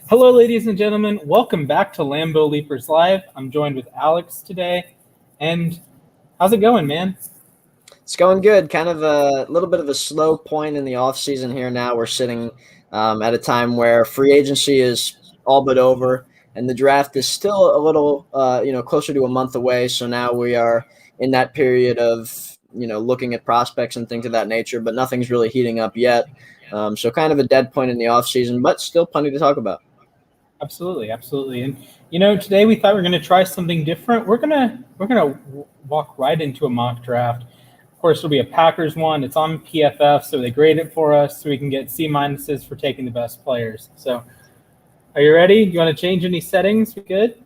Hello, ladies and gentlemen. Welcome back to Lambeau Leapers Live. I'm joined with Alex today. And how's it going, man? It's going good. Kind of a little bit of a slow point in the off season here now. We're sitting at a time where free agency is all but over, and the draft is still a little, closer to a month away. So now we are in that period of, looking at prospects and things of that nature, but nothing's really heating up yet. So kind of a dead point in the off season, but still plenty to talk about. Absolutely. And today we thought we were going to try something different. We're gonna walk right into a mock draft. Of course, it'll be a Packers one. It's on PFF, so they grade it for us, so we can get C-minuses for taking the best players. So, are you ready? You want to change any settings? We good?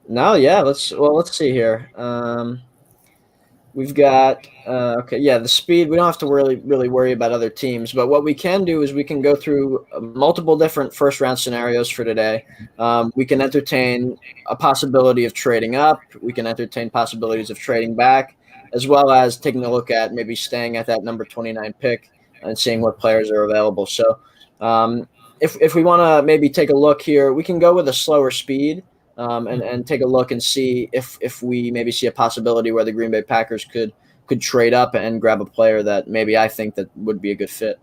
No, yeah. Let's see here. We've got the speed. We don't have to really worry about other teams, but what we can do is we can go through multiple different first round scenarios for today. We can entertain a possibility of trading up. We can entertain possibilities of trading back, as well as taking a look at maybe staying at that number 29 pick and seeing what players are available. So if we want to maybe take a look here, we can go with a slower speed. And take a look and see if we maybe see a possibility where the Green Bay Packers could trade up and grab a player that maybe I think that would be a good fit.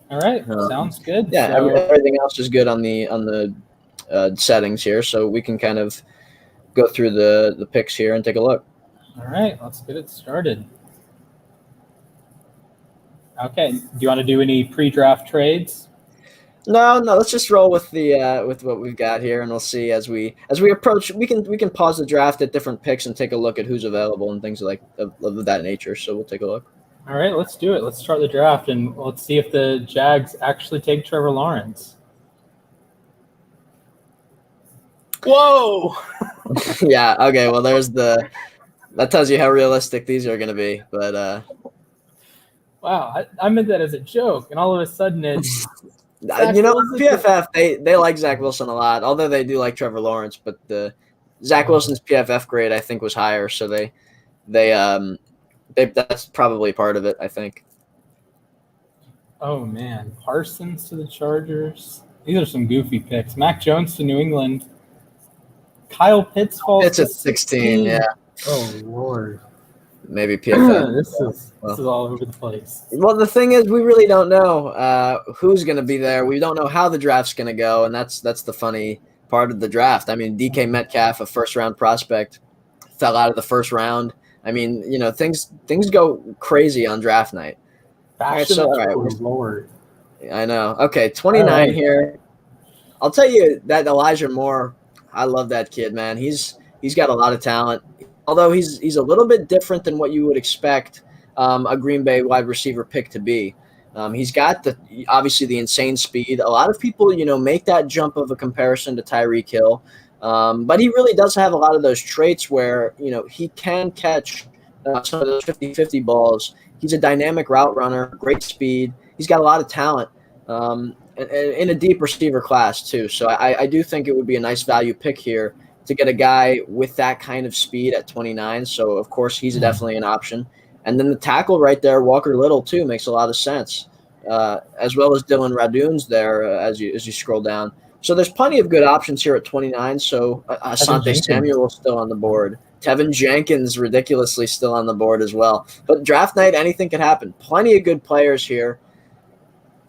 All right, sounds good. Yeah, so everything else is good on the settings here, so we can kind of go through the picks here and take a look. All right, let's get it started. Okay, do you want to do any pre-draft trades? No. Let's just roll with with what we've got here, and we'll see as we approach. We can pause the draft at different picks and take a look at who's available and things like of that nature. So we'll take a look. All right, let's do it. Let's start the draft, and let's see if the Jags actually take Trevor Lawrence. Whoa! Yeah. Okay. Well, that tells you how realistic these are going to be. But wow, I meant that as a joke, and all of a sudden it's. PFF, they like Zach Wilson a lot, although they do like Trevor Lawrence. But the Zach Wilson's PFF grade, I think, was higher, so they that's probably part of it, I think. Oh man, Parsons to the Chargers. These are some goofy picks. Mac Jones to New England. Kyle Pitts falls. It's at 16, yeah. Oh Lord. Maybe PFF. This is all over the place. Well, the thing is, we really don't know who's going to be there. We don't know how the draft's going to go, and that's the funny part of the draft. I mean, DK Metcalf, a first-round prospect, fell out of the first round. I mean, things go crazy on draft night. All right, Lord. I know. Okay, 29 here. I'll tell you that Elijah Moore, I love that kid, man. He's got a lot of talent. Although he's a little bit different than what you would expect a Green Bay wide receiver pick to be. He's got obviously the insane speed. A lot of people, make that jump of a comparison to Tyreek Hill. But he really does have a lot of those traits where, he can catch some of those 50-50 balls. He's a dynamic route runner, great speed. He's got a lot of talent and in a deep receiver class too. So I do think it would be a nice value pick here to get a guy with that kind of speed at 29. So, of course, he's definitely an option. And then the tackle right there, Walker Little, too, makes a lot of sense, as well as Dylan Radune's there as you scroll down. So there's plenty of good options here at 29. So Asante Samuel still on the board. Tevin Jenkins ridiculously still on the board as well. But draft night, anything can happen. Plenty of good players here.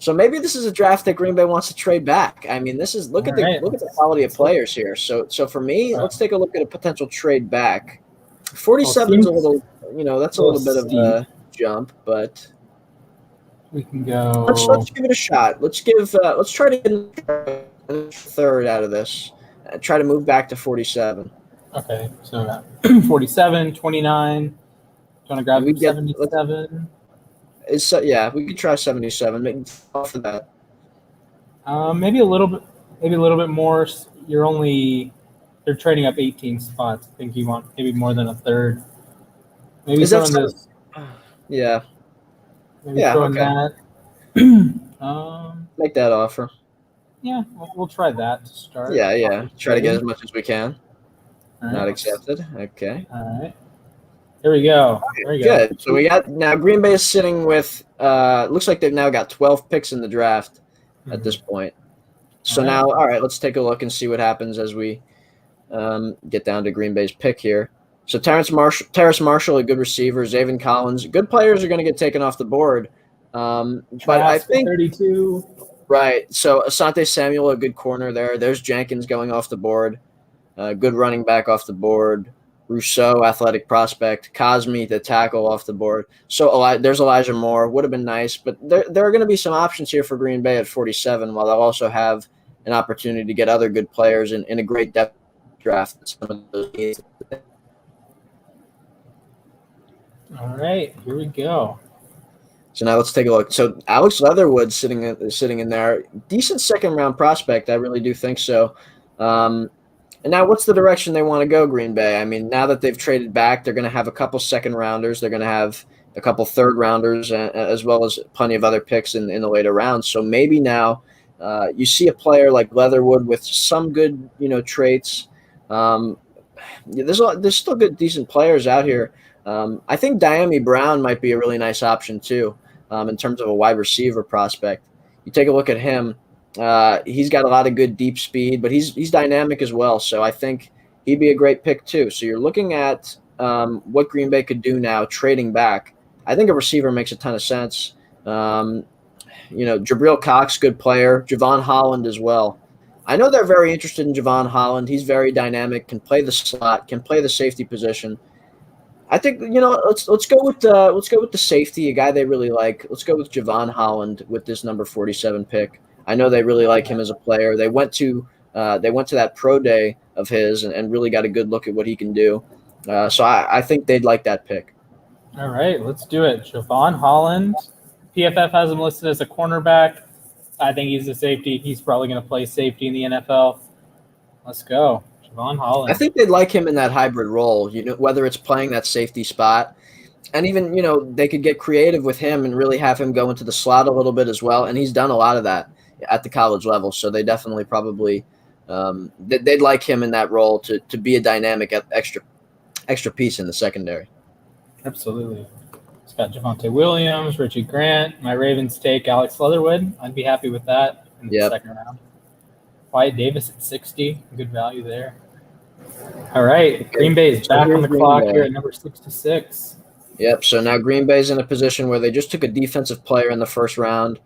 So maybe this is a draft that Green Bay wants to trade back. I mean, look at the quality of players here. So for me, let's take a look at a potential trade back. 47 is a little, that's a little bit of a jump, but we can go. Let's give it a shot. Let's try to get a third out of this. Try to move back to 47. Okay, so 47, 29. Do you want to grab 77? We could try 77. Make for that. Maybe a little bit more. They're trading up 18 spots. I think you want maybe more than a third. Maybe throwing this. Yeah. Maybe throwing that. Make that offer. Yeah, we'll try that to start. Yeah. Try to get as much as we can. Right. Not accepted. Okay. All right. There we go. Good. So we got now Green Bay is sitting with looks like they've now got 12 picks in the draft at this point. So now, all right, let's take a look and see what happens as we get down to Green Bay's pick here. So Terrace Marshall, a good receiver. Zaven Collins, good players are going to get taken off the board. But I think 32. Right. So Asante Samuel, a good corner there. There's Jenkins going off the board. Good running back off the board. Rousseau, athletic prospect. Cosme, the tackle, off the board. So there's Elijah Moore. Would have been nice. But there are going to be some options here for Green Bay at 47, while they'll also have an opportunity to get other good players in a great depth draft. Some of those needs. All right, here we go. So now let's take a look. So Alex Leatherwood sitting in there, decent second-round prospect. I really do think so. And now what's the direction they want to go, Green Bay? I mean, now that they've traded back, they're going to have a couple second-rounders. They're going to have a couple third-rounders, as well as plenty of other picks in the later rounds. So maybe now you see a player like Leatherwood with some good, traits. There's still good, decent players out here. I think Diami Brown might be a really nice option too, in terms of a wide receiver prospect. You take a look at him. He's got a lot of good deep speed, but he's dynamic as well. So I think he'd be a great pick too. So you're looking at what Green Bay could do now, trading back. I think a receiver makes a ton of sense. Jabril Cox, good player. Javon Holland as well. I know they're very interested in Javon Holland. He's very dynamic, can play the slot, can play the safety position. I think let's go with the safety, a guy they really like. Let's go with Javon Holland with this number 47 pick. I know they really like him as a player. They went to that pro day of his and really got a good look at what he can do. So I think they'd like that pick. All right, let's do it. Javon Holland. PFF has him listed as a cornerback. I think he's a safety. He's probably going to play safety in the NFL. Let's go. Javon Holland. I think they'd like him in that hybrid role, whether it's playing that safety spot, and even, they could get creative with him and really have him go into the slot a little bit as well. And he's done a lot of that at the college level. So they definitely probably they'd like him in that role to be a dynamic extra piece in the secondary. Absolutely. It's got Javonte Williams, Richie Grant. My Ravens take Alex Leatherwood. I'd be happy with that in the second round. Wyatt Davis at 60. Good value there. All right. Green Bay is back on the clock here at number 66. Yep. So now Green Bay's in a position where they just took a defensive player in the first round.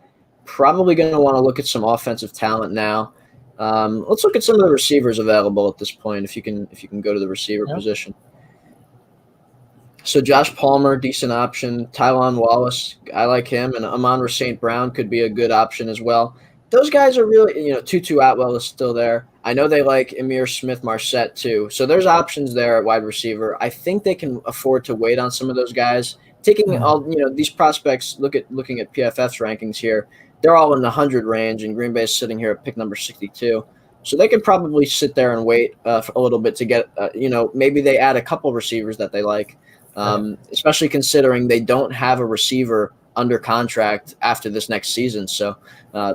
Probably going to want to look at some offensive talent now. Let's look at some of the receivers available at this point, if you can go to the receiver position. So Josh Palmer, decent option. Tylan Wallace, I like him. And Amon-Ra St. Brown could be a good option as well. Those guys are really, Tutu Atwell is still there. I know they like Amir Smith-Marset too. So there's options there at wide receiver. I think they can afford to wait on some of those guys. Taking all, these prospects, looking at PFF's rankings here, they're all in the 100 range, and Green Bay is sitting here at pick number 62. So they could probably sit there and wait for a little bit to get, maybe they add a couple receivers that they like, especially considering they don't have a receiver under contract after this next season. So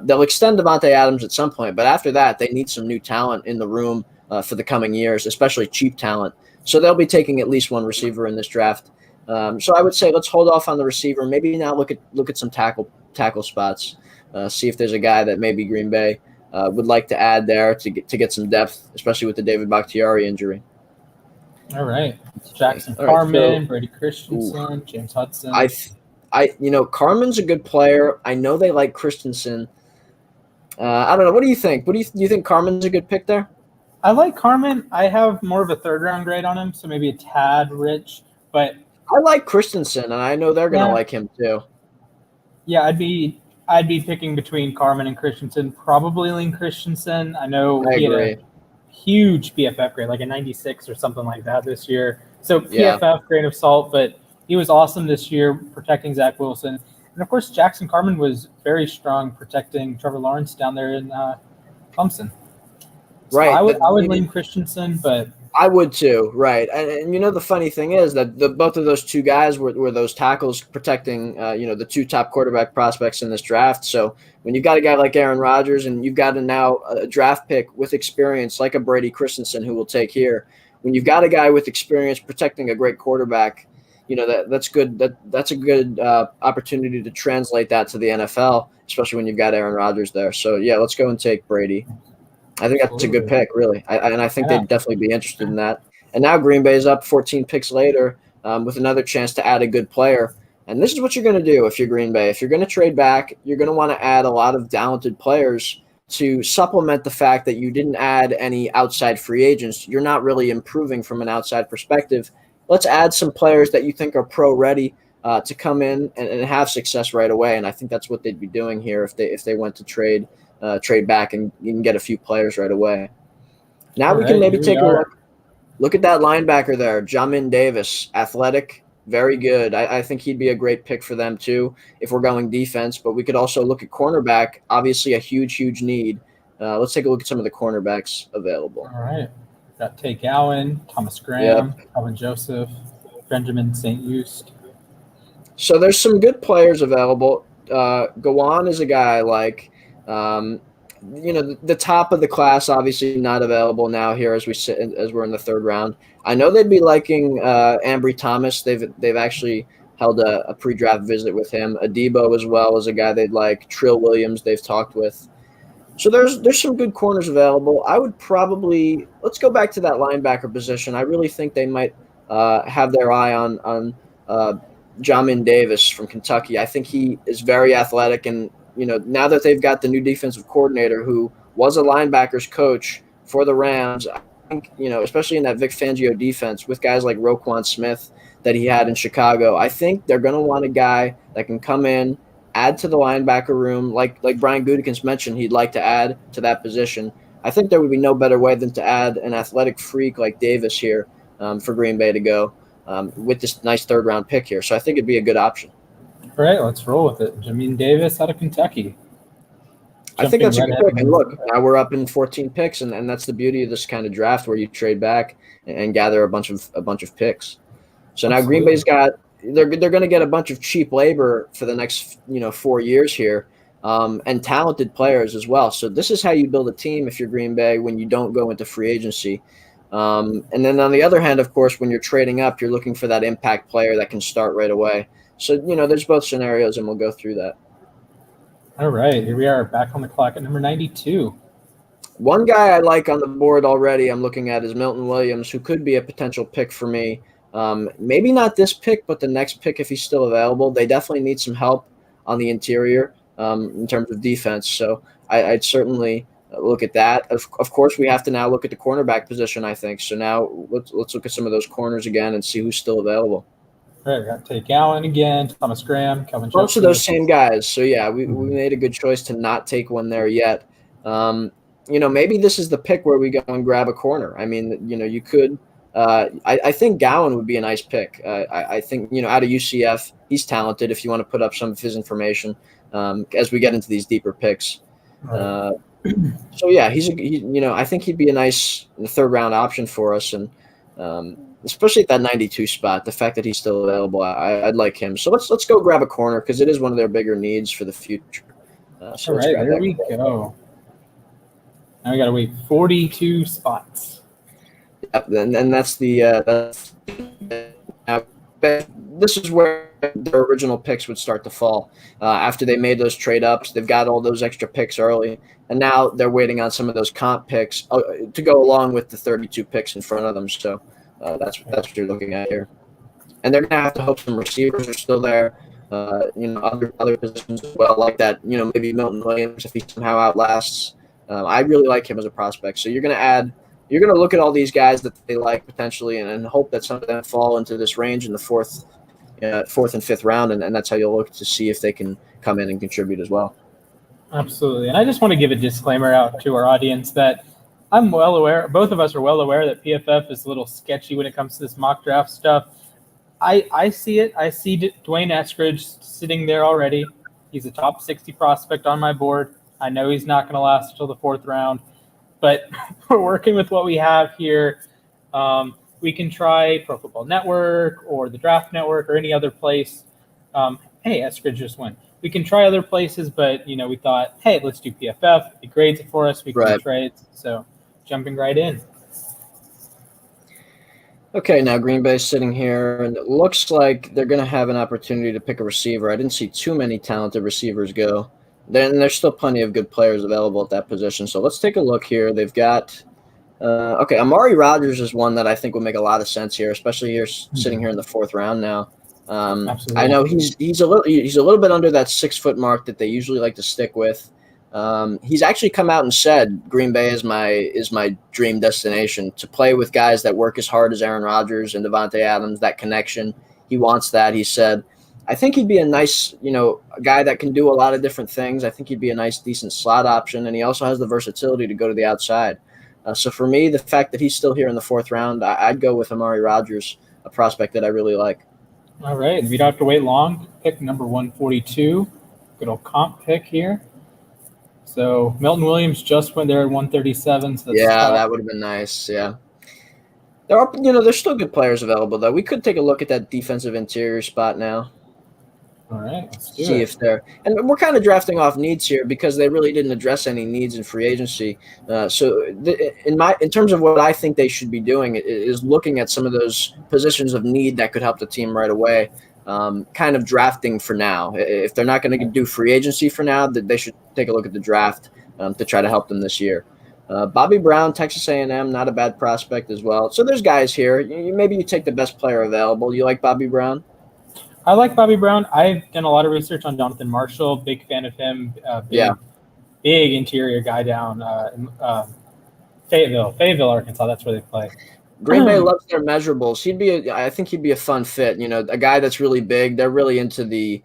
they'll extend Devontae Adams at some point, but after that, they need some new talent in the room for the coming years, especially cheap talent. So they'll be taking at least one receiver in this draft. So I would say let's hold off on the receiver. Maybe now look at some tackle spots. See if there's a guy that maybe Green Bay would like to add there to get some depth, especially with the David Bakhtiari injury. All right. Jackson Carman, Brady Christensen, James Hudson. Carmen's a good player. I know they like Christensen. I don't know. What do you think? Do you think Carmen's a good pick there? I like Carmen. I have more of a third-round grade on him, so maybe a tad rich. But I like Christensen, and I know they're going to like him too. Yeah, I'd be picking between Carmen and Christensen. Probably lean Christensen. I know he had a huge PFF grade, like a 96 or something like that this year. So PFF, grain of salt, but he was awesome this year protecting Zach Wilson. And, of course, Jackson Carman was very strong protecting Trevor Lawrence down there in Clemson. So right. I would lean Christensen, but I would too, right. And the funny thing is that both of those two guys were those tackles protecting, the two top quarterback prospects in this draft. So when you've got a guy like Aaron Rodgers and you've got a draft pick with experience like a Brady Christensen who we'll take here, when you've got a guy with experience protecting a great quarterback, that's good. That's a good opportunity to translate that to the NFL, especially when you've got Aaron Rodgers there. So yeah, let's go and take Brady. I think that's a good pick, really. And I think they'd definitely be interested in that. And now Green Bay's up 14 picks later with another chance to add a good player. And this is what you're going to do if you're Green Bay. If you're going to trade back, you're going to want to add a lot of talented players to supplement the fact that you didn't add any outside free agents. You're not really improving from an outside perspective. Let's add some players that you think are pro-ready to come in and have success right away. And I think that's what they'd be doing here if they went to trade back and you can get a few players right away. Now we can maybe take a look at that linebacker there, Jamin Davis, athletic, very good. I think he'd be a great pick for them too if we're going defense, but we could also look at cornerback, obviously a huge need. Let's take a look at some of the cornerbacks available. All right. Got Tay Gowan, Thomas Graham, Calvin Joseph, Benjamin St. Just. So there's some good players available. Gowan is a guy like the top of the class, obviously not available now here as we're in the third round. I know they'd be liking Ambry Thomas. They've actually held a pre-draft visit with him. Adebo as well is a guy they'd like. Trill Williams they've talked with. So there's some good corners available. I would probably let's go back to that linebacker position. I really think they might have their eye on Jamin Davis from Kentucky. I think he is very athletic, and now that they've got the new defensive coordinator who was a linebackers coach for the Rams, I think, especially in that Vic Fangio defense with guys like Roquan Smith that he had in Chicago, I think they're going to want a guy that can come in, add to the linebacker room, like Brian Gutekunst mentioned he'd like to add to that position. I think there would be no better way than to add an athletic freak like Davis here for Green Bay to go with this nice third-round pick here. So I think it'd be a good option. All right, let's roll with it. Jamin Davis out of Kentucky. I think that's a good pick. And look, now we're up in 14 picks, and that's the beauty of this kind of draft where you trade back and gather a bunch of picks. So now Green Bay's got they're going to get a bunch of cheap labor for the next 4 years here, and talented players as well. So this is how you build a team if you're Green Bay when you don't go into free agency. And then on the other hand, of course, when you're trading up, you're looking for that impact player that can start right away. So, there's both scenarios, and we'll go through that. All right, here we are back on the clock at number 92. One guy I like on the board already I'm looking at is Milton Williams, who could be a potential pick for me. Maybe not this pick, but the next pick if he's still available. They definitely need some help on the interior in terms of defense. So I'd certainly look at that. Of course, we have to now look at the cornerback position, I think. So now let's look at some of those corners again and see who's still available. All right, we got Tay Gowan again, Thomas Graham, Calvin Joseph. Most of those same guys. So, yeah, we made a good choice to not take one there yet. Maybe this is the pick where we go and grab a corner. I mean, you could I think Gowan would be a nice pick. I think, out of UCF, he's talented if you want to put up some of his information as we get into these deeper picks. Right. So, yeah, I think he'd be a nice third-round option for us. And especially at that 92 spot, the fact that he's still available, I'd like him. So let's go grab a corner because it is one of their bigger needs for the future. So all right, there we go. Now we got to wait 42 spots. Yep, and that's this is where their original picks would start to fall. After they made those trade ups, they've got all those extra picks early, and now they're waiting on some of those comp picks to go along with the 32 picks in front of them. So that's what you're looking at here. And they're gonna have to hope some receivers are still there. Other positions as well, like that. Maybe Milton Williams if he somehow outlasts. I really like him as a prospect. So you're gonna look at all these guys that they like potentially, and hope that some of them fall into this range in the fourth and fifth round, and that's how you'll look to see if they can come in and contribute as well. Absolutely, and I just want to give a disclaimer out to our audience that I'm well aware, both of us are well aware that PFF is a little sketchy when it comes to this mock draft stuff. I see it. I see Dwayne Eskridge sitting there already. He's a top 60 prospect on my board. I know he's not going to last until the fourth round, but we're working with what we have here. We can try Pro Football Network or the Draft Network or any other place. Hey, Eskridge just went. We can try other places, but, we thought, hey, let's do PFF. It grades it for us. We can trade. So jumping right in. Okay, now Green Bay's sitting here, and it looks like they're going to have an opportunity to pick a receiver. I didn't see too many talented receivers go. Then there's still plenty of good players available at that position. So let's take a look here. They've got okay, Amari Rogers is one that I think would make a lot of sense here, especially here sitting here in the 4th round now. I Absolutely. know he's a little bit under that 6 foot mark that they usually like to stick with. He's actually come out and said Green Bay is my dream destination to play with guys that work as hard as Aaron Rodgers and Devontae Adams. That connection, he wants that. He said, I think he'd be a nice, a guy that can do a lot of different things. I think he'd be a nice, decent slot option, and he also has the versatility to go to the outside. So for me, the fact that he's still here in the 4th round, I'd go with Amari Rogers, a prospect that I really like. All right. We don't have to wait long. Pick number 142. Good old comp pick here. So Milton Williams just went there at 137. So that's That would have been nice. Yeah. There's still good players available, though. We could take a look at that defensive interior spot now. All right, let's do See it. if they're – and we're kind of drafting off needs here because they really didn't address any needs in free agency. In terms of what I think they should be doing is looking at some of those positions of need that could help the team right away, kind of drafting for now. If they're not going to do free agency for now, they should take a look at the draft to try to help them this year. Bobby Brown, Texas A&M, not a bad prospect as well. So there's guys here. Maybe you take the best player available. You like Bobby Brown? I like Bobby Brown. I've done a lot of research on Jonathan Marshall. Big fan of him. Big interior guy down in Fayetteville, Arkansas. That's where they play. Green Bay loves their measurables. I think he'd be a fun fit. A guy that's really big. They're really into the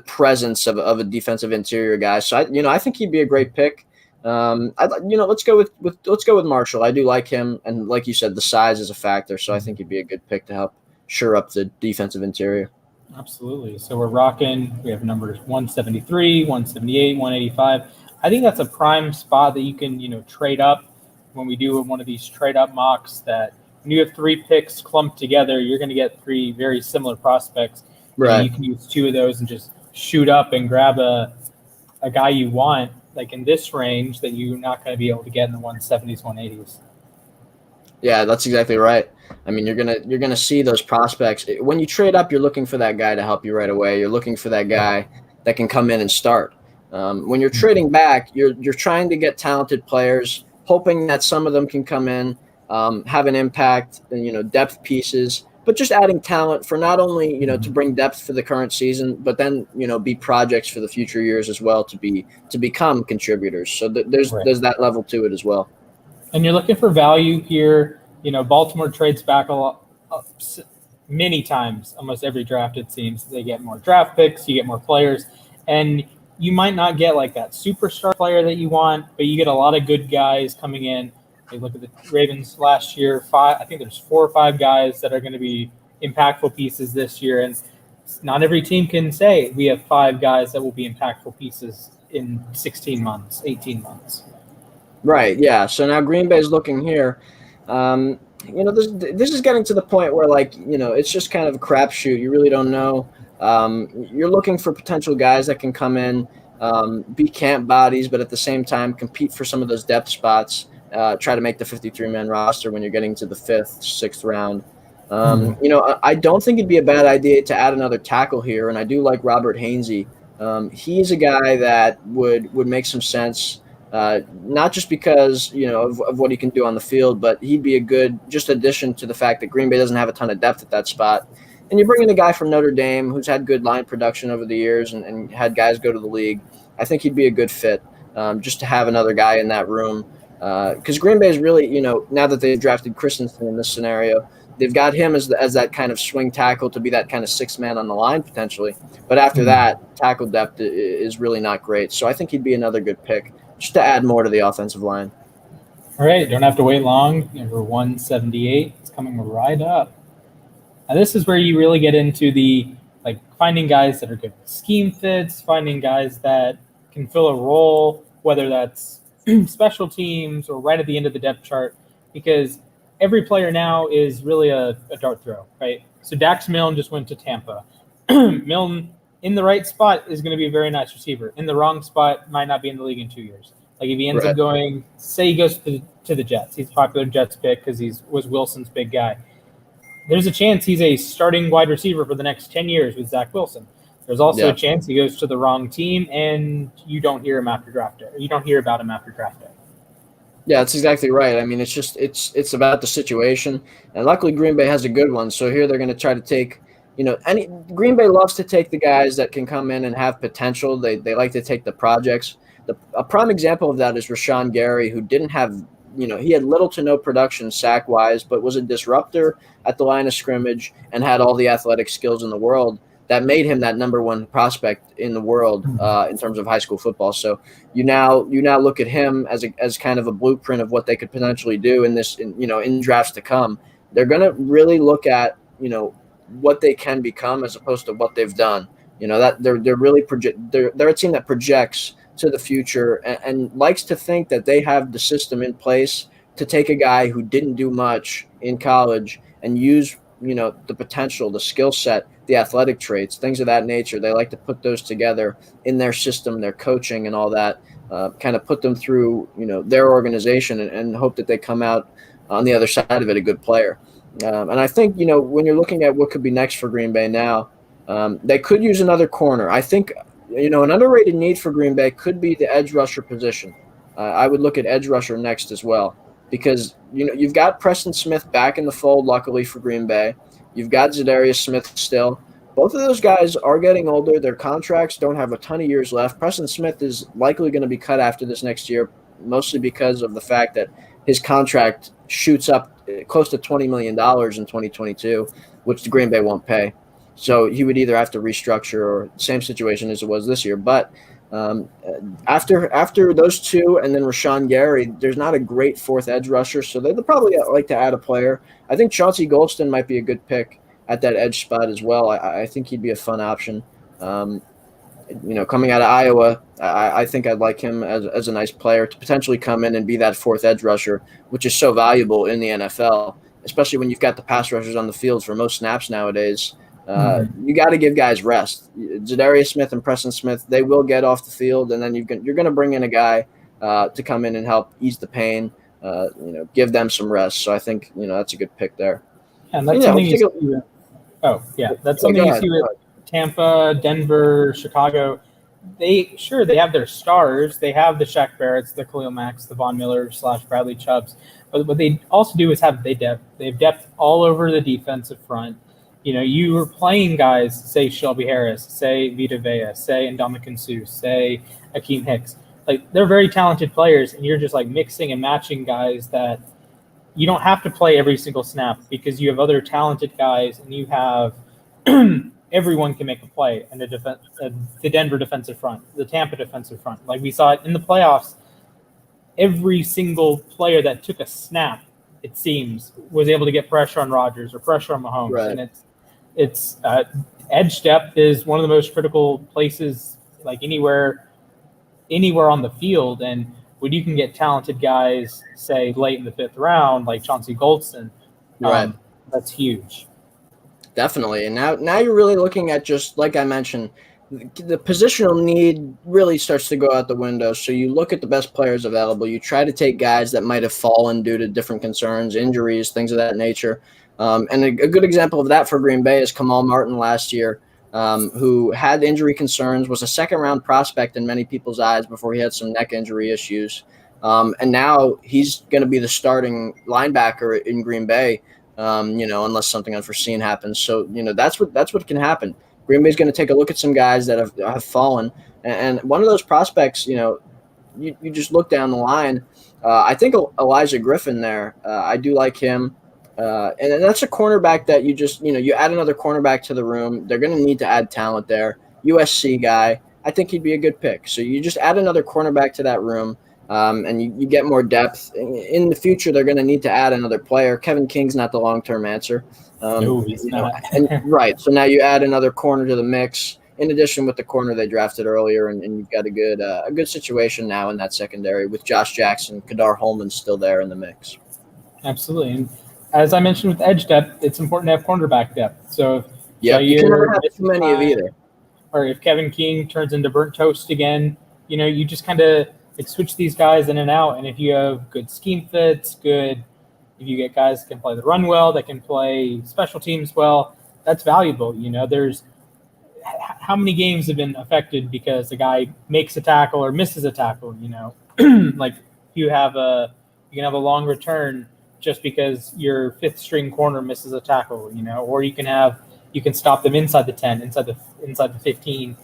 presence of a defensive interior guy. So I think he'd be a great pick. Let's go with Marshall. I do like him, and like you said, the size is a factor. So I think he'd be a good pick to help shore up the defensive interior. Absolutely. So we're rocking. We have numbers 173, 178, 185. I think that's a prime spot that you can, trade up when we do one of these trade up mocks that when you have 3 picks clumped together, you're going to get 3 very similar prospects. Right. And you can use 2 of those and just shoot up and grab a guy you want, like in this range that you're not going to be able to get in the 170s, 180s. Yeah, that's exactly right. I mean, you're gonna see those prospects. When you trade up, you're looking for that guy to help you right away. You're looking for that guy that can come in and start. When you're trading back, you're trying to get talented players, hoping that some of them can come in, have an impact, and depth pieces, but just adding talent for not only to bring depth for the current season, but then be projects for the future years as well to become contributors. So there's that level to it as well. And you're looking for value here. Baltimore trades back many times, almost every draft, it seems. They get more draft picks, you get more players, and you might not get like that superstar player that you want, but you get a lot of good guys coming in. You look at the Ravens last year, I think there's 4 or 5 guys that are going to be impactful pieces this year, and not every team can say we have 5 guys that will be impactful pieces in 16 months, 18 months. Right, yeah. So now Green Bay's looking here. This is getting to the point where, it's just kind of a crapshoot. You really don't know. You're looking for potential guys that can come in, be camp bodies, but at the same time compete for some of those depth spots, try to make the 53-man roster when you're getting to the 5th, 6th round. I don't think it'd be a bad idea to add another tackle here, and I do like Robert Hainsey. He's a guy that would make some sense. Not just because of what he can do on the field, but he'd be a good just addition to the fact that Green Bay doesn't have a ton of depth at that spot. And you're bringing a guy from Notre Dame who's had good line production over the years and had guys go to the league. I think he'd be a good fit just to have another guy in that room. Because Green Bay is really, now that they've drafted Christensen in this scenario, they've got him as that kind of swing tackle to be that kind of 6th man on the line potentially. But after that, tackle depth is really not great. So I think he'd be another good pick, just to add more to the offensive line. All right, don't have to wait long. Number 178 is coming right up. Now this is where you really get into the finding guys that are good scheme fits, finding guys that can fill a role, whether that's special teams or right at the end of the depth chart, because every player now is really a dart throw, right? So Dax Milne just went to Tampa. Milne in the right spot is going to be a very nice receiver. In the wrong spot, might not be in the league in 2 years. Like if he ends up going, say he goes to the Jets, he's a popular Jets pick because he was Wilson's big guy. there's a chance he's a starting wide receiver for the next 10 years with Zach Wilson. There's also a chance he goes to the wrong team and you don't hear him after draft day. You don't hear about him after draft day. Yeah, that's exactly right. I mean, it's about the situation, and luckily Green Bay has a good one. So here they're going to try to take, Green Bay loves to take the guys that can come in and have potential. They like to take the projects. A prime example of that is Rashawn Gary, who didn't have, he had little to no production sack-wise, but was a disruptor at the line of scrimmage and had all the athletic skills in the world that made him that number one prospect in the world in terms of high school football. So you now look at him as kind of a blueprint of what they could potentially do in drafts to come. They're going to really look at, what they can become as opposed to what they've done. That they're really they're a team that projects to the future and likes to think that they have the system in place to take a guy who didn't do much in college and use, the potential, the skill set, the athletic traits, things of that nature. They like to put those together in their system, their coaching and all that, kind of put them through, their organization and hope that they come out on the other side of it a good player. And I think, when you're looking at what could be next for Green Bay now, they could use another corner. I think, an underrated need for Green Bay could be the edge rusher position. I would look at edge rusher next as well because, you've got Preston Smith back in the fold, luckily for Green Bay. You've got Zadarius Smith still. Both of those guys are getting older. Their contracts don't have a ton of years left. Preston Smith is likely going to be cut after this next year, mostly because of the fact that his contract shoots up close to $20 million in 2022, which the Green Bay won't pay. So he would either have to restructure or same situation as it was this year. But after those two and then Rashawn Gary, there's not a great fourth edge rusher. So they'll probably like to add a player. I think Chauncey Golston might be a good pick at that edge spot as well. I think he'd be a fun option. Coming out of Iowa, I think I'd like him as a nice player to potentially come in and be that fourth edge rusher, which is so valuable in the NFL, especially when you've got the pass rushers on the field for most snaps nowadays. You got to give guys rest. Zadarius Smith and Preston Smith, they will get off the field, and then you're going to bring in a guy to come in and help ease the pain, give them some rest. So I think, that's a good pick there. And that's something you see with, that's something you see with Tampa, Denver, Chicago. They have their stars. They have the Shaq Barretts, the Khalil Macks, the Von Miller / Bradley Chubbs. But what they also do is have depth. They have depth all over the defensive front. You were playing guys, say Shelby Harris, say Vita Vea, say Ndamukong Suh, say Akeem Hicks. Like, they're very talented players, and you're just like mixing and matching guys that you don't have to play every single snap because you have other talented guys, and you have everyone can make a play. And the Denver defensive front, the Tampa defensive front, like we saw it in the playoffs. Every single player that took a snap, it seems, was able to get pressure on Rodgers or pressure on Mahomes, right. And it's edge depth is one of the most critical places, like anywhere on the field. And when you can get talented guys, say late in the fifth round, like Chauncey Golston, right, that's huge. Definitely. And now you're really looking at, just like I mentioned, the positional need really starts to go out the window. So you look at the best players available. You try to take guys that might have fallen due to different concerns, injuries, things of that nature. And a good example of that for Green Bay is Kamal Martin last year, who had injury concerns, was a second-round prospect in many people's eyes before he had some neck injury issues. And now he's going to be the starting linebacker in Green Bay, unless something unforeseen happens. So, that's what can happen. Green Bay's going to take a look at some guys that have fallen. And one of those prospects, you just look down the line. I think Elijah Griffin there, I do like him. And that's a cornerback that you add another cornerback to the room. They're going to need to add talent there. USC guy, I think he'd be a good pick. So you just add another cornerback to that room, and you get more depth. In the future, they're going to need to add another player. Kevin King's not the long-term answer. No, he's not. Right. So now you add another corner to the mix, in addition with the corner they drafted earlier, and you've got a good situation now in that secondary with Josh Jackson, Kadar Holman still there in the mix. Absolutely. And as I mentioned with edge depth, it's important to have cornerback depth. So you can never have too many of either. Or if Kevin King turns into burnt toast again, you just kind of switch these guys in and out. And if you have good scheme fits, good if you get guys that can play the run well, that can play special teams well, that's valuable. There's how many games have been affected because the guy makes a tackle or misses a tackle, like you can have a long return just because your fifth string corner misses a tackle, or you can stop them inside the 10, inside the 15,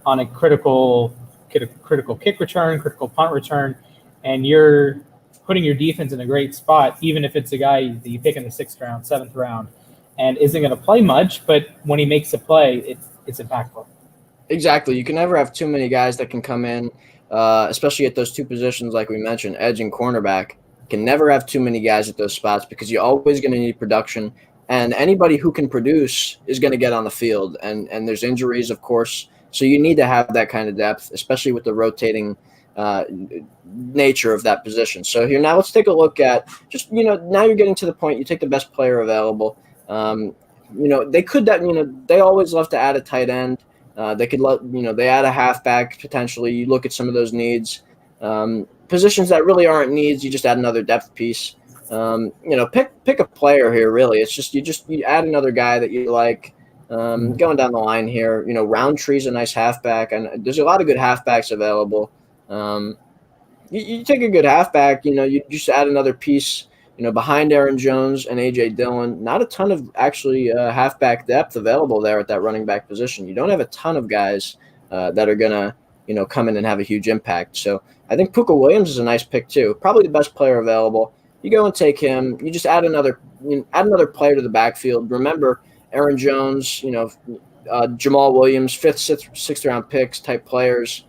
on a critical kick return, critical punt return, and you're putting your defense in a great spot, even if it's a guy that you pick in the 6th round, 7th round, and isn't going to play much, but when he makes a play, it's impactful. Exactly. You can never have too many guys that can come in, especially at those two positions like we mentioned, edge and cornerback. You can never have too many guys at those spots because you're always going to need production, and anybody who can produce is going to get on the field, and there's injuries, of course, so you need to have that kind of depth, especially with the rotating nature of that position. So here now let's take a look at just, now you're getting to the point you take the best player available. They could they always love to add a tight end. They could they add a halfback potentially. You look at some of those needs. Positions that really aren't needs, you just add another depth piece. Pick a player here really. It's just you add another guy that you like. Going down the line here, Roundtree's a nice halfback, and there's a lot of good halfbacks available. You take a good halfback, you just add another piece, behind Aaron Jones and A.J. Dillon. Not a ton of actually halfback depth available there at that running back position. You don't have a ton of guys that are going to, come in and have a huge impact. So I think Puka Williams is a nice pick too. Probably the best player available. You go and take him. You just add another player to the backfield. Remember, Aaron Jones, Jamal Williams, 5th, 6th round picks type players.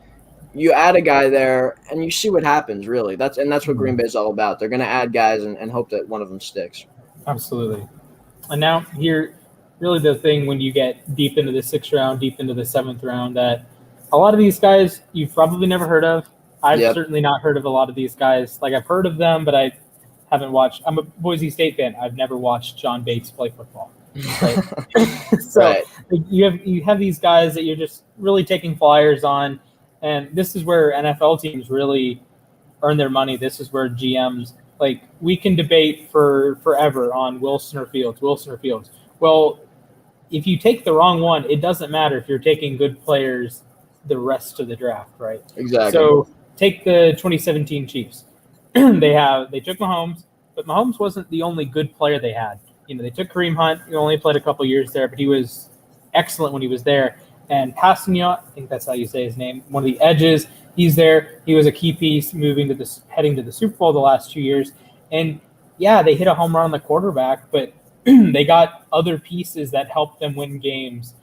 You add a guy there, and you see what happens, really. That's what Green Bay is all about. They're going to add guys and hope that one of them sticks. Absolutely. And now here, really the thing when you get deep into the 6th round, deep into the 7th round, that a lot of these guys you've probably never heard of. I've certainly not heard of a lot of these guys. Like, I've heard of them, but I haven't watched. I'm a Boise State fan. I've never watched John Bates play football. Right? So right. you have these guys that you're just really taking flyers on. And this is where NFL teams really earn their money. This is where GMs, we can debate forever on Wilson or Fields. Well, if you take the wrong one, it doesn't matter if you're taking good players the rest of the draft, right? Exactly. So take the 2017 Chiefs. They took Mahomes, but Mahomes wasn't the only good player they had. They took Kareem Hunt. He only played a couple years there, but he was excellent when he was there. And Passignon, I think that's how you say his name, one of the edges, he's there. He was a key piece heading to the Super Bowl the last 2 years. And, they hit a home run on the quarterback, but they got other pieces that helped them win games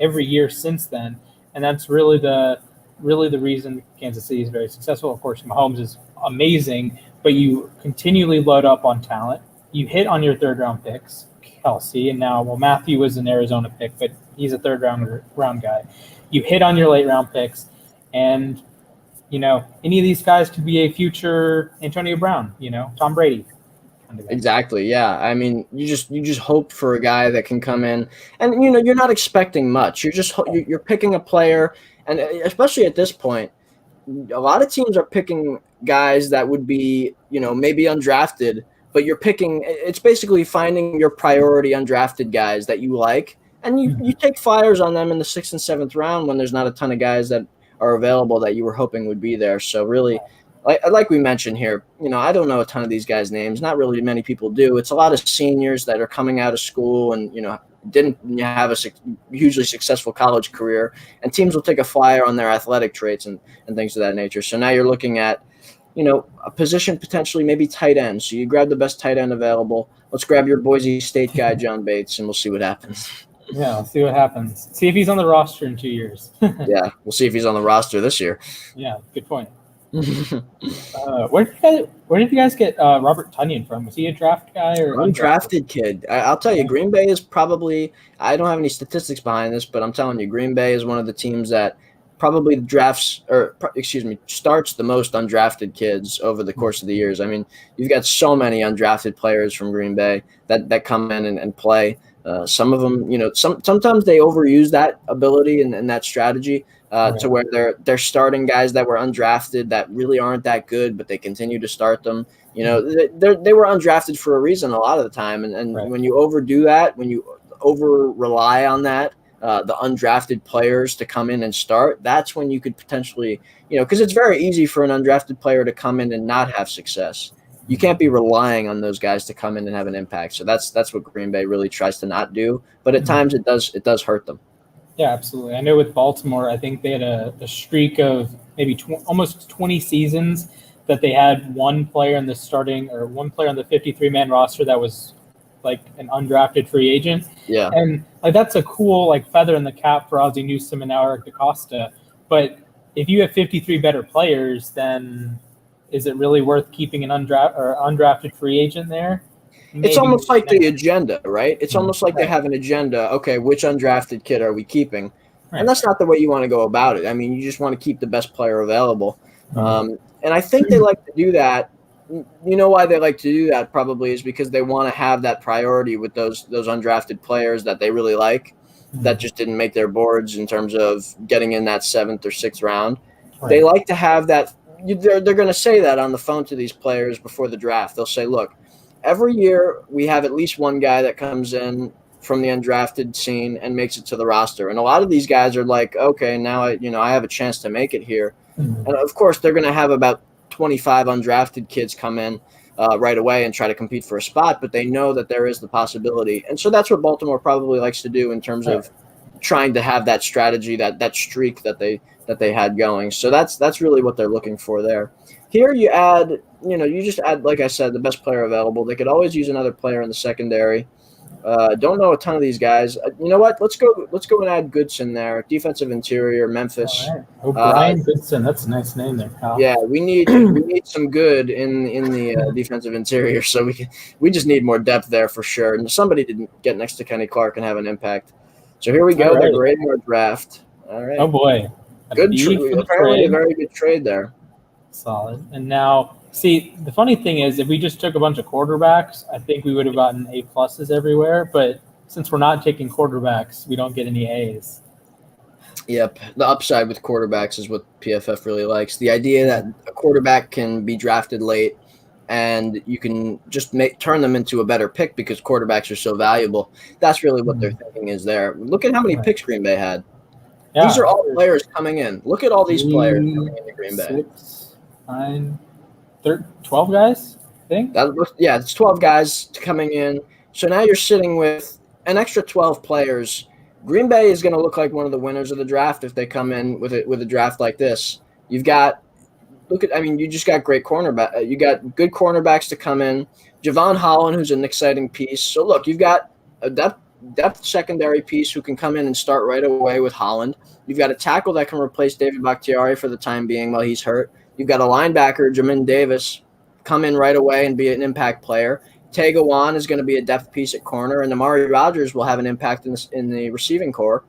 every year since then. And that's really the reason Kansas City is very successful. Of course, Mahomes is amazing, but you continually load up on talent. You hit on your 3rd-round picks, Kelsey, and now, Matthew was an Arizona pick, but he's a 3rd-round guy. You hit on your late-round picks, and, any of these guys could be a future Antonio Brown, Tom Brady. Exactly, yeah. I mean, you just hope for a guy that can come in, and, you're not expecting much. You're picking a player, and especially at this point, a lot of teams are picking guys that would be, maybe undrafted, but you're picking – it's basically finding your priority undrafted guys that you like, and you take flyers on them in the 6th and 7th round when there's not a ton of guys that are available that you were hoping would be there. So really, like we mentioned here, I don't know a ton of these guys' names. Not really many people do. It's a lot of seniors that are coming out of school and, didn't have a hugely successful college career, and teams will take a flyer on their athletic traits and things of that nature. So now you're looking at a position potentially maybe tight end. So you grab the best tight end available. Let's grab your Boise State guy, John Bates, and we'll see what happens. Yeah, we'll see what happens. See if he's on the roster in 2 years. Yeah, we'll see if he's on the roster this year. Yeah, good point. Where did you guys get Robert Tonyan from? Was he a draft guy or undrafted kid? I'll tell you, Green Bay is probably – I don't have any statistics behind this, but I'm telling you, Green Bay is one of the teams that – probably starts the most undrafted kids over the course of the years. I mean, you've got so many undrafted players from Green Bay that come in and play. Some of them, sometimes they overuse that ability and that strategy, to where they're starting guys that were undrafted that really aren't that good, but they continue to start them. You know, they were undrafted for a reason a lot of the time, and when you overdo that, when you over rely on that, the undrafted players to come in and start, that's when you could potentially, because it's very easy for an undrafted player to come in and not have success. You can't be relying on those guys to come in and have an impact. So that's what Green Bay really tries to not do. But at times it does hurt them. Yeah, absolutely. I know with Baltimore, I think they had a streak of maybe almost 20 seasons that they had one player in the starting or one player on the 53-man roster that was like an undrafted free agent. Yeah. And like that's a cool like feather in the cap for Ozzie Newsome and now Eric DaCosta. But if you have 53 better players, then is it really worth keeping an undrafted free agent there? Maybe. It's almost like the agenda, right? It's almost like they have an agenda. Okay, which undrafted kid are we keeping? Right. And that's not the way you want to go about it. I mean, you just want to keep the best player available. And I think they like to do that. You know why they like to do that probably is because they want to have that priority with those undrafted players that they really like that just didn't make their boards in terms of getting in that 7th or 6th round. Right. They like to have that. They're going to say that on the phone to these players before the draft. They'll say, look, every year we have at least one guy that comes in from the undrafted scene and makes it to the roster. And a lot of these guys are like, okay, now I have a chance to make it here. And of course, they're going to have about 25 undrafted kids come in right away and try to compete for a spot, but they know that there is the possibility. And so that's what Baltimore probably likes to do in terms of trying to have that strategy, that streak that they had going. So that's really what they're looking for there. Here you add, you just add, like I said, the best player available. They could always use another player in the secondary. Don't know a ton of these guys. You know what? Let's go and add Goodson there. Defensive interior, Memphis. All right. Oh, Brian Goodson. That's a nice name there, pal. Yeah, we need some good in the defensive interior. So we just need more depth there for sure. And somebody didn't get next to Kenny Clark and have an impact. So here we go. Right. The Grade draft. All right. Oh boy. Good trade. Apparently a very good trade there. Solid. And now, see, the funny thing is, if we just took a bunch of quarterbacks, I think we would have gotten A+ everywhere. But since we're not taking quarterbacks, we don't get any A's. Yep. The upside with quarterbacks is what PFF really likes. The idea that a quarterback can be drafted late and you can just turn them into a better pick because quarterbacks are so valuable. That's really what they're thinking is there. Look at how many picks Green Bay had. Yeah. These are all players coming in. Look at all these players coming into Green Bay. 12 guys, I think? It's 12 guys coming in. So now you're sitting with an extra 12 players. Green Bay is going to look like one of the winners of the draft if they come in with a draft like this. You just got great cornerback. You got good cornerbacks to come in. Javon Holland, who's an exciting piece. So look, you've got a depth secondary piece who can come in and start right away with Holland. You've got a tackle that can replace David Bakhtiari for the time being while he's hurt. You've got a linebacker, Jamin Davis, come in right away and be an impact player. Tegawan is going to be a depth piece at corner, and Amari Rogers will have an impact in the receiving core.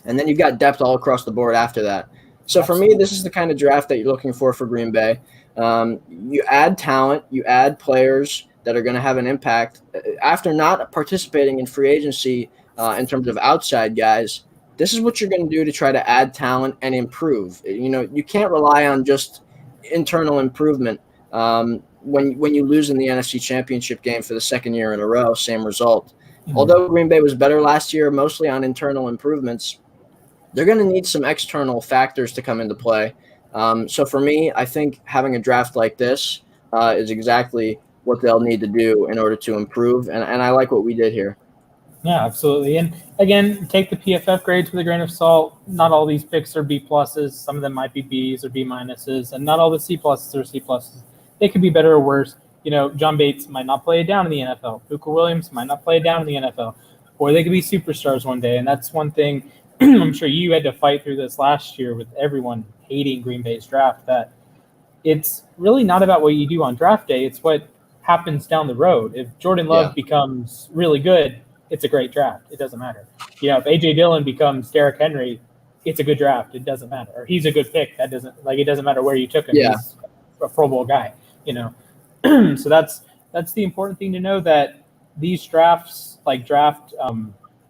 And then you've got depth all across the board after that. So for me, this is the kind of draft that you're looking for Green Bay. You add talent, you add players that are going to have an impact. After not participating in free agency in terms of outside guys, this is what you're going to do to try to add talent and improve. You can't rely on just internal improvement when you lose in the NFC Championship game for the second year in a row, same result. Although Green Bay was better last year, mostly on internal improvements, they're going to need some external factors to come into play. So for me, I think having a draft like this is exactly what they'll need to do in order to improve, and I like what we did here. Yeah, absolutely. And again, take the PFF grades with a grain of salt. Not all these picks are B+. Some of them might be Bs or B-, and not all the C+s are C+. They could be better or worse. John Bates might not play it down in the NFL. Puka Williams might not play it down in the NFL. Or they could be superstars one day. And that's one thing I'm sure you had to fight through this last year with everyone hating Green Bay's draft, that it's really not about what you do on draft day. It's what happens down the road. If Jordan Love becomes really good, it's a great draft. It doesn't matter. If A.J. Dillon becomes Derrick Henry, it's a good draft. It doesn't matter. Or he's a good pick. It doesn't matter where you took him. Yeah. He's a Pro Bowl guy, So that's the important thing to know, that these drafts, like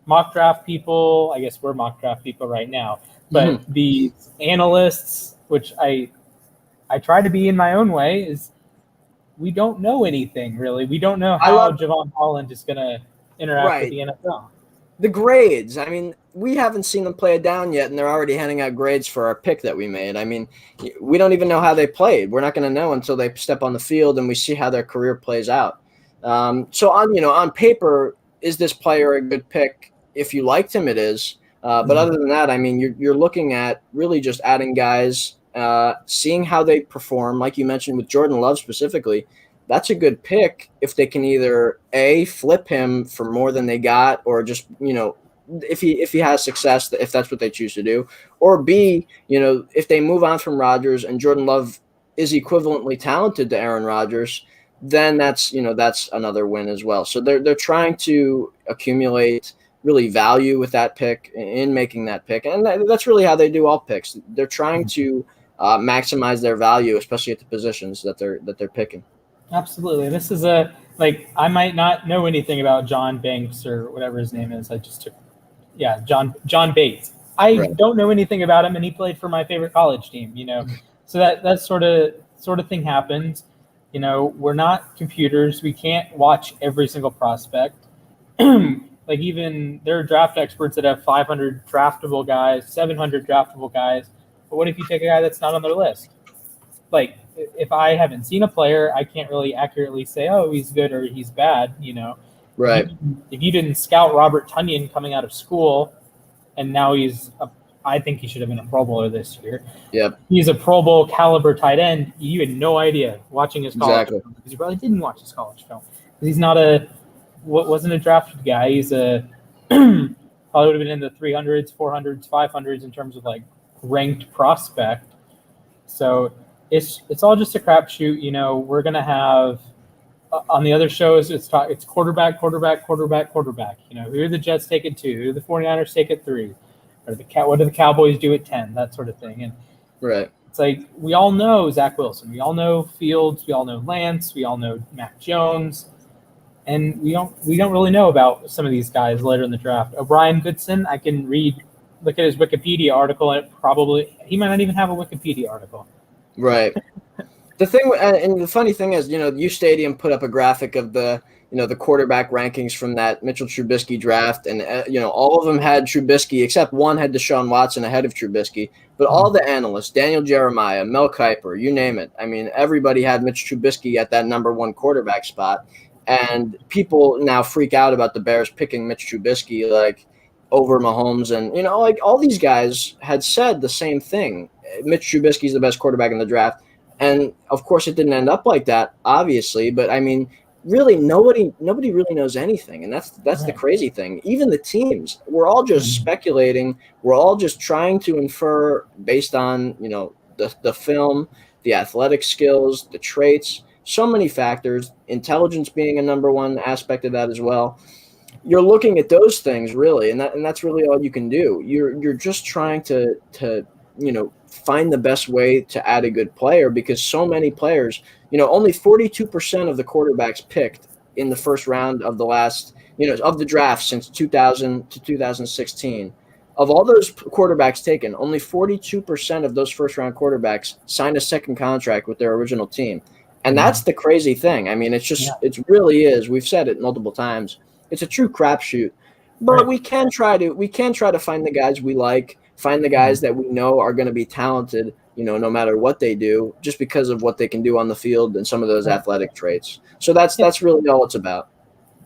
mock draft people, I guess we're mock draft people right now. But these analysts, which I try to be in my own way, is we don't know anything really. We don't know how Javon Holland is going to interact with the NFL. The grades. I mean, we haven't seen them play it down yet, and they're already handing out grades for our pick that we made. I mean, we don't even know how they played. We're not going to know until they step on the field and we see how their career plays out. So on paper, is this player a good pick? If you liked him, it is. But other than that, I mean, you're looking at really just adding guys, seeing how they perform. Like you mentioned with Jordan Love specifically, that's a good pick if they can either A, flip him for more than they got, or just, if he has success, if that's what they choose to do, or B, if they move on from Rodgers and Jordan Love is equivalently talented to Aaron Rodgers, then that's another win as well. So they're trying to accumulate really value with that pick in making that pick. And that's really how they do all picks. They're trying to maximize their value, especially at the positions that they're picking. Absolutely. This is I might not know anything about John Banks or whatever his name is. I just took, John Bates. I don't know anything about him, and he played for my favorite college team, So that sort of thing happens. We're not computers. We can't watch every single prospect. Like even there are draft experts that have 500 draftable guys, 700 draftable guys. But what if you take a guy that's not on their list? Like if I haven't seen a player, I can't really accurately say, oh, he's good or he's bad, Right. If you didn't scout Robert Tonyan coming out of school, and now I think he should have been a Pro Bowler this year. Yep. He's a Pro Bowl caliber tight end. You had no idea watching his college film, because you probably didn't watch his college film. He's wasn't a drafted guy. He's probably would have been in the 300s, 400s, 500s in terms of like ranked prospect. So it's all just a crapshoot. We're gonna have on the other shows it's quarterback. Who are the Jets take at 2? Who are the 49ers take at 3? Or what do the Cowboys do at 10? That sort of thing. And it's like we all know Zach Wilson, we all know Fields, we all know Lance, we all know Mac Jones, and we don't really know about some of these guys later in the draft. Brian Gutekunst, I can look at his Wikipedia article, and he might not even have a Wikipedia article. Right. The thing, and the funny thing is, U Stadium put up a graphic of the quarterback rankings from that Mitchell Trubisky draft, and all of them had Trubisky except one had Deshaun Watson ahead of Trubisky. But all the analysts, Daniel Jeremiah, Mel Kiper, you name it. I mean, everybody had Mitch Trubisky at that number 1 quarterback spot, and people now freak out about the Bears picking Mitch Trubisky over Mahomes, and all these guys had said the same thing. Mitch Trubisky is the best quarterback in the draft. And of course, it didn't end up like that, obviously. But I mean, really, nobody really knows anything, and that's the crazy thing. Even the teams, we're all just speculating. We're all just trying to infer based on the film, the athletic skills, the traits, so many factors. Intelligence being a number 1 aspect of that as well. You're looking at those things really, and that's really all you can do. You're just trying to find the best way to add a good player, because so many players, only 42% of the quarterbacks picked in the first round of the last, of the draft since 2000 to 2016, of all those quarterbacks taken, only 42% of those first round quarterbacks signed a second contract with their original team. And that's the crazy thing. I mean, it really is. We've said it multiple times. It's a true crapshoot, but we can try to find the guys we like, find the guys that we know are going to be talented, no matter what they do, just because of what they can do on the field and some of those athletic traits. So that's really all it's about.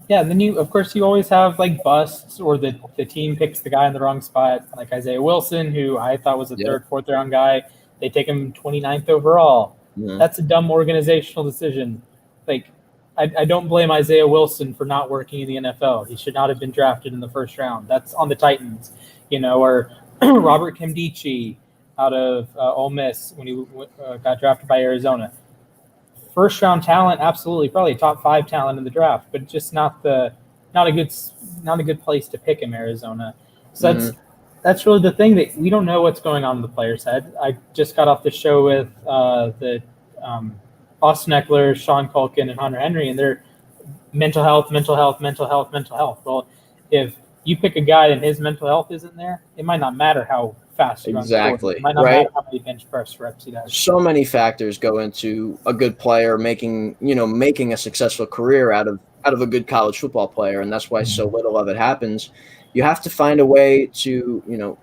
Yeah, and then you always have like busts, or the team picks the guy in the wrong spot, like Isaiah Wilson, who I thought was a 3rd, 4th round guy. They take him 29th overall. Yeah. That's a dumb organizational decision. Like, I don't blame Isaiah Wilson for not working in the NFL. He should not have been drafted in the 1st round. That's on the Titans, or Robert Nkemdiche out of Ole Miss when he got drafted by Arizona. 1st round talent, absolutely, probably top 5 talent in the draft, but just not a good place to pick him, Arizona. So that's really the thing, that we don't know what's going on in the player's head. I just got off the show with the Austin Eckler, Sean Culkin, and Hunter Henry, and they're mental health. Well, if you pick a guy and his mental health isn't there, it might not matter how fast he runs forward. Exactly, It might not right? matter how many bench press reps he does. So many factors go into a good player making a successful career out of a good college football player, and that's why so little of it happens. You have to find a way to,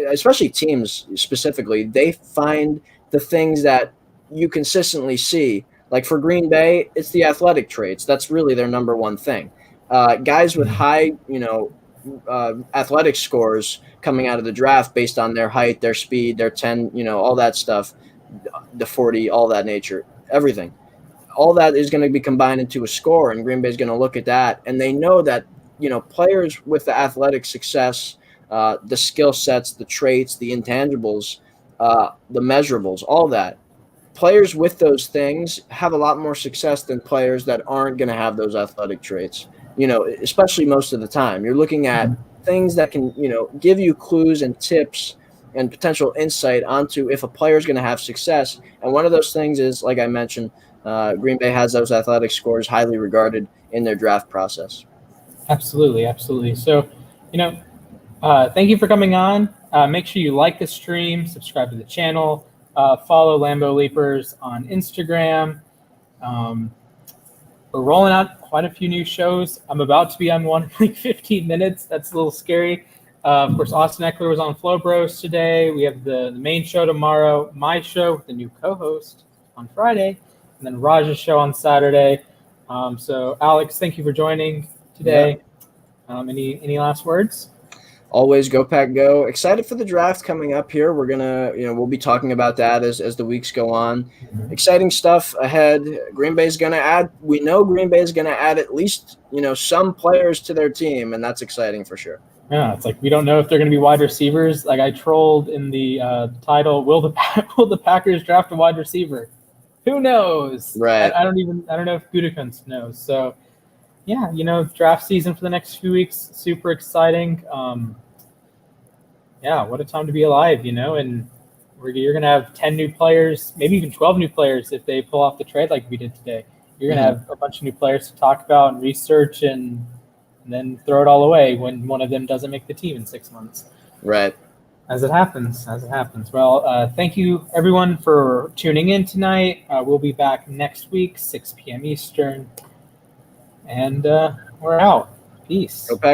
especially teams specifically, they find the things that you consistently see. Like for Green Bay, it's the athletic traits. That's really their number one thing. Guys with high, athletic scores coming out of the draft based on their height, their speed, their 10, all that stuff, the 40, all that nature, everything. All that is going to be combined into a score, and Green Bay is going to look at that, and they know that, players with the athletic success, the skill sets, the traits, the intangibles, the measurables, all that, players with those things have a lot more success than players that aren't going to have those athletic traits, especially most of the time. You're looking at things that can, give you clues and tips and potential insight onto if a player is going to have success. And one of those things is, like I mentioned, Green Bay has those athletic scores highly regarded in their draft process. Absolutely. So, thank you for coming on. Make sure you like the stream, subscribe to the channel, follow Lambeau Leapers on Instagram. We're rolling out quite a few new shows. I'm about to be on one in like 15 minutes. That's a little scary. Of course, Austin Eckler was on Flow Bros today. We have the main show tomorrow, my show with the new co-host on Friday, and then Raj's show on Saturday. So, Alex, thank you for joining today. Yeah. Any last words? Always go Pack go. Excited for the draft coming up here. We're gonna, we'll be talking about that as the weeks go on. Mm-hmm. Exciting stuff ahead. Green Bay's gonna add. We know Green Bay's gonna add at least some players to their team, and that's exciting for sure. Yeah, it's like we don't know if they're gonna be wide receivers. Like I trolled in the title. Will the Packers draft a wide receiver? Who knows? Right. I don't know if Gutekunst knows. So. Yeah, draft season for the next few weeks, super exciting. Yeah, what a time to be alive, and you're going to have 10 new players, maybe even 12 new players if they pull off the trade like we did today. You're going to have a bunch of new players to talk about and research and then throw it all away when one of them doesn't make the team in 6 months. Right. As it happens. Well, thank you, everyone, for tuning in tonight. We'll be back next week, 6 p.m. Eastern. And we're out. Peace. Go Pack.